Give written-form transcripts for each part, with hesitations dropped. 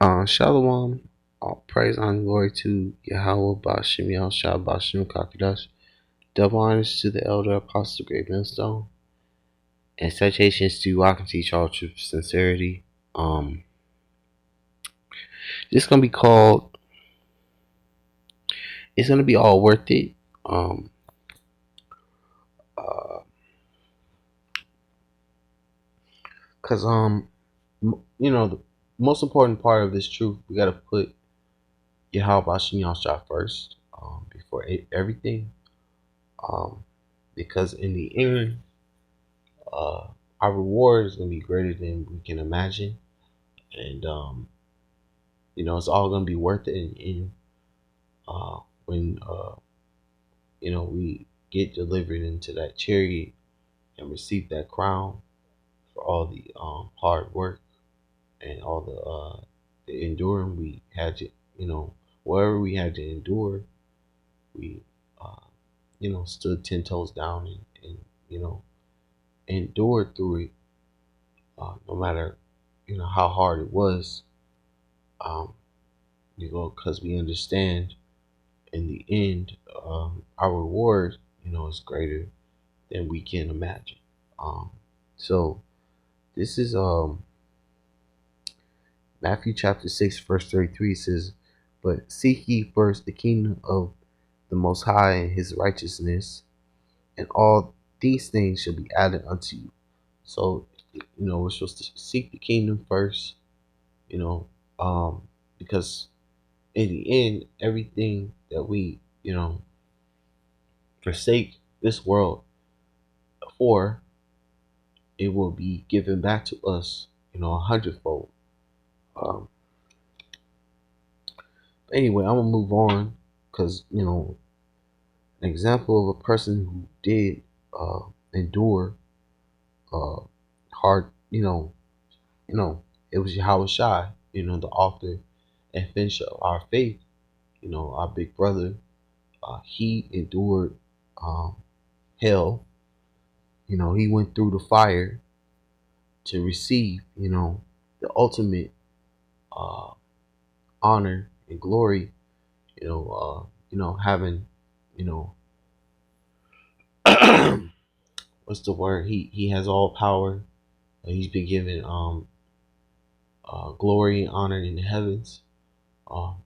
Shalom. All praise and glory to Yahweh Bashim Yahushua Bashim Kakadash. Double honors to the elder apostle Great Millstone. And salutations to you. I can teach all truth sincerity. Um this gonna be called it's gonna be all worth it. Um uh cause the most important part of this truth, we gotta put Yahweh Bashim Yahushua first, before everything. Um because in the end, uh, our reward is gonna be greater than we can imagine, and it's all gonna be worth it when we get delivered into that chariot and receive that crown for all the hard work and all the enduring we had to, whatever we had to endure, we uh, stood 10 toes down and you know endured through it, no matter how hard it was. Um, because we understand in the end, our reward, is greater than we can imagine. So this is Matthew chapter 6, verse 33 says, "But seek ye first the kingdom of the Most High and His righteousness, and all these things shall be added unto you." So, we're supposed to seek the kingdom first, you know, because in the end, everything that we, forsake this world for, it will be given back to us, a hundredfold. Um, anyway, I'm gonna move on because an example of a person who did endure uh, hard, you know, it was Yahweh Shai, the author and finisher of our faith, our big brother. He endured um, hell. He went through the fire to receive, the ultimate uh, honor and glory. Having, you know, what's the word? He has all power. He's been given glory and honor in the heavens. Um,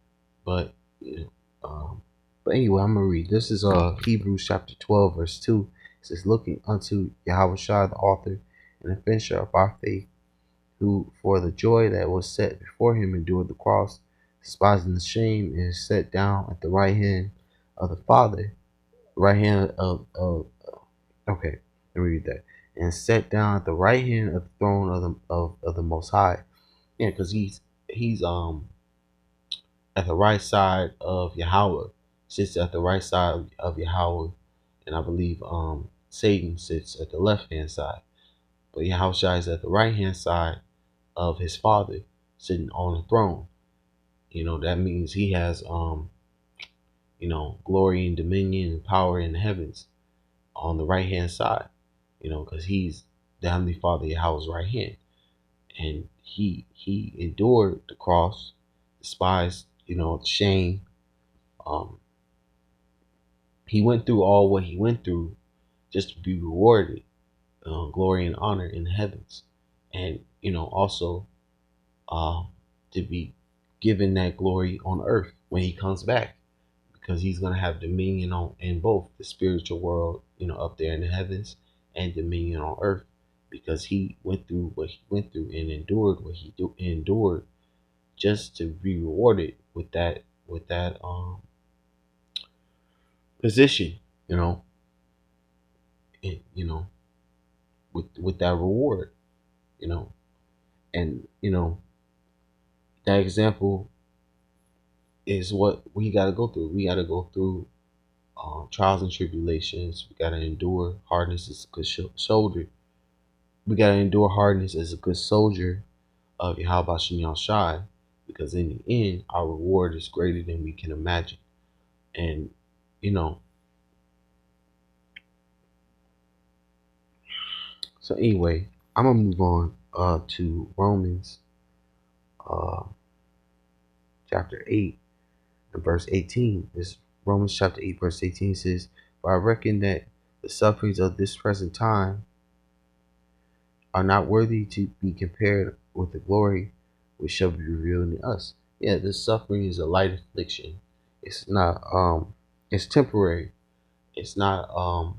but you know, but anyway, I'm gonna read. This is Hebrews chapter 12, verse 2. It says, "Looking unto Yahweh Shai, the author and the finisher of our faith, who for the joy that was set before him endured the cross, despising the shame, and is set down at the right hand of the Father, right hand of okay, let me read that. And set down at the right hand of the throne of the Most High." Yeah, because he's at the right side of Yahweh, sits at the right side of Yahweh, and I believe Satan sits at the left hand side. But Yahweh is at the right hand side of his Father, sitting on the throne. That means he has glory and dominion and power in the heavens on the right hand side. Because he's the Heavenly Father, Yahweh's right hand, and he endured the cross, despised the shame. Um, he went through all what he went through just to be rewarded glory and honor in the heavens, and also uh, to be given that glory on earth when he comes back, because he's going to have dominion on in both the spiritual world, up there in the heavens, and dominion on earth, because he went through what he went through and endured what endured just to be rewarded with that position, you know, and, with that reward, you know, and that example is what we got to go through. We got to go through trials and tribulations. We got to endure hardness as a good soldier. We got to endure hardness as a good soldier of Yahweh Shem Shai, because in the end, our reward is greater than we can imagine. And you know, so anyway, I'm gonna move on to Romans, uh, chapter 8 and verse 18. This Romans chapter 8 verse 18 says, "For I reckon that the sufferings of this present time are not worthy to be compared with the glory which shall be revealed in us." Yeah, this suffering is a light affliction. It's not it's temporary. It's not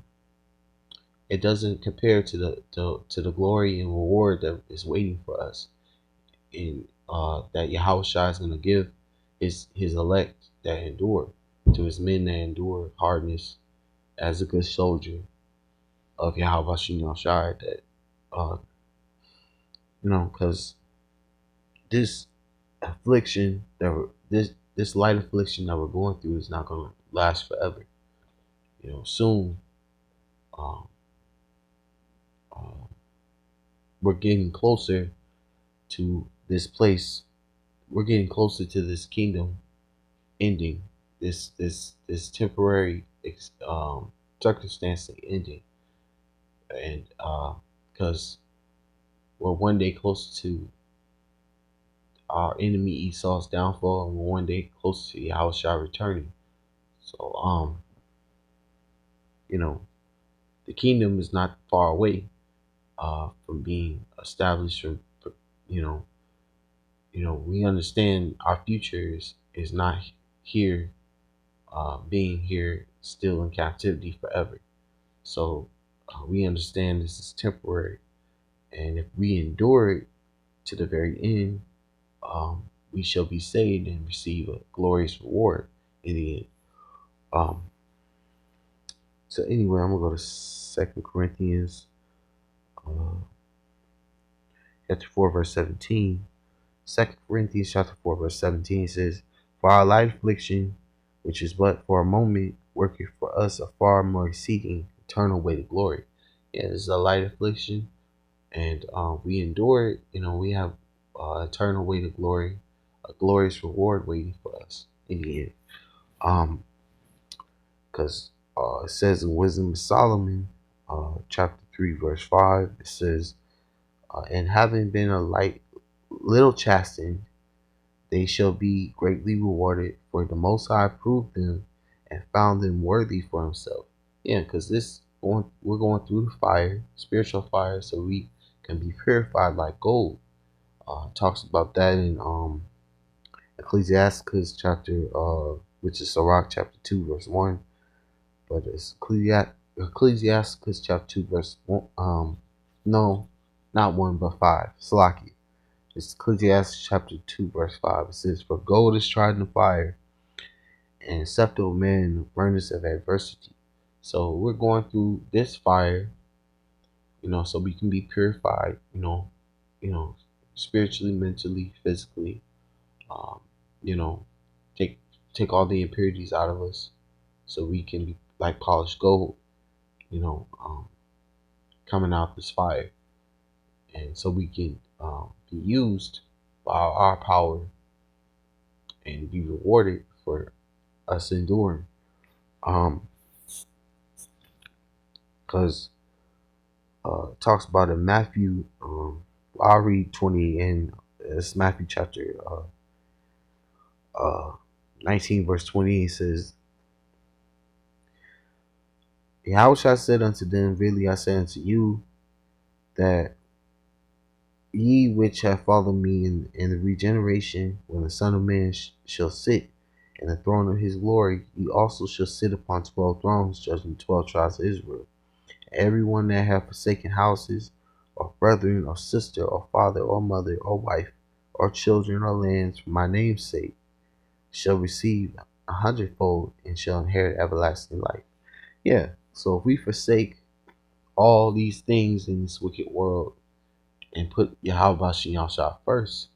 it doesn't compare to the glory and reward that is waiting for us. And that Yahushua is gonna give his elect that endure, to his men that endure hardness as a good soldier of Yahweh Shai, that uh because this affliction this light affliction that we're going through is not going to last forever. Soon, um, uh, we're getting closer to this place. We're getting closer to this kingdom ending. This temporary circumstance ending, and because we're one day closer to our enemy Esau's downfall, and we're one day closer to Yahushua returning. So you know, the kingdom is not far away from being established. From you know, we understand our future is not here, being here still in captivity forever. So we understand this is temporary, and if we endure it to the very end, we shall be saved and receive a glorious reward in the end. Um, so anyway, I'm gonna go to Second Corinthians uh, chapter 4, verse 17. 2 Corinthians chapter 4, verse 17 says, "For our light affliction, which is but for a moment, worketh for us a far more exceeding eternal weight of glory." Yeah, this is a light affliction, and we endure it. We have eternal weight of glory, a glorious reward waiting for us in the end. Because it says in Wisdom of Solomon, chapter 3, verse 5, it says, "And having been a little chastened, they shall be greatly rewarded, for the Most High proved them and found them worthy for himself." Yeah, because we're going through the fire, spiritual fire, so we can be purified like gold. Talks about that in Ecclesiasticus chapter, which is Sirach chapter 2, verse 1. But it's Ecclesiasticus chapter 2, verse 1. No, not 1, but 5. Salaki. It's Ecclesiastes chapter 2, verse 5. It says, "For gold is tried in the fire, and acceptable man in the furnace of adversity." So we're going through this fire, so we can be purified, you know, spiritually, mentally, physically. Um, you know, take take all the impurities out of us, so we can be like polished gold. Coming out this fire, and so we can be used by our power and be rewarded for us enduring. Because it talks about in Matthew, I'll read 20, and it's Matthew chapter uh, 19, verse 20. It says, "Yahushua said unto them, Verily I say unto you, that ye which have followed me in the regeneration, when the Son of Man shall sit in the throne of his glory, ye also shall sit upon 12 thrones, judging the 12 tribes of Israel. Everyone that hath forsaken houses, or brethren, or sister, or father, or mother, or wife, or children, or lands, for my name's sake, shall receive 100-fold, and shall inherit everlasting life." Yeah, so if we forsake all these things in this wicked world and put Yahweh Shah first,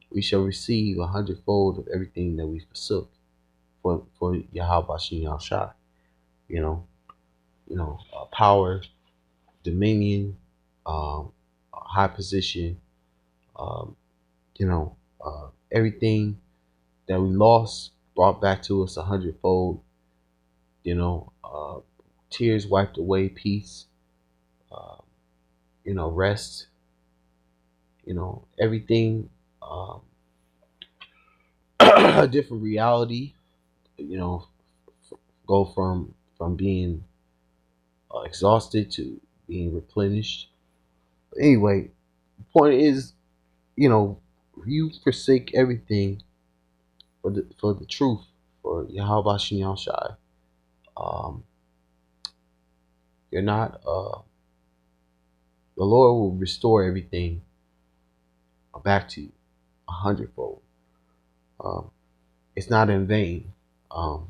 we shall receive 100-fold of everything that we forsook for Yahweh Shah. You know, power, dominion, high position, um, everything that we lost brought back to us 100-fold. You know, uh, Tears wiped away, peace, uh, rest. Everything. Um, a different reality. You know, go from being exhausted to being replenished. But anyway, the point is, you know, you forsake everything for the truth, for Yahweh Shem Shai. Um, you're not. The Lord will restore everything back to you a hundredfold. Um, it's not in vain. Um,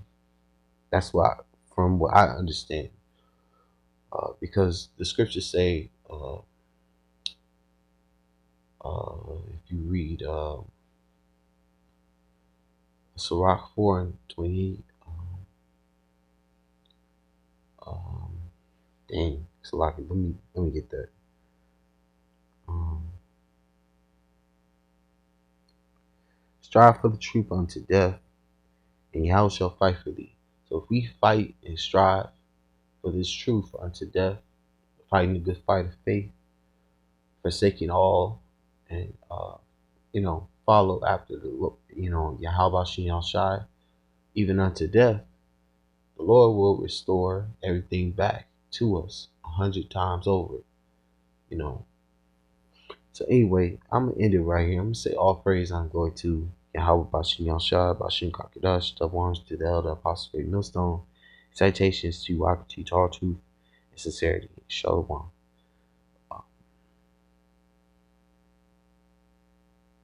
that's why, from what I understand, because the scriptures say, if you read Sirach 4:28, um, dang, Sirach, let me get that. Um, Strive for the truth unto death, and Yahweh shall fight for thee. So if we fight and strive for this truth unto death, fighting the good fight of faith, forsaking all, and follow after the Yahweh Shem Shai, even unto death, the Lord will restore everything back to us 100 times over. You know. So anyway, I'm gonna end it right here. I'm gonna say all praise and glory to Yahweh Bashim Yahshua, Bashim Kakadash, double honors to the elder apostle Millstone, citations to Wakati, Tall Truth, and sincerity. Shalom.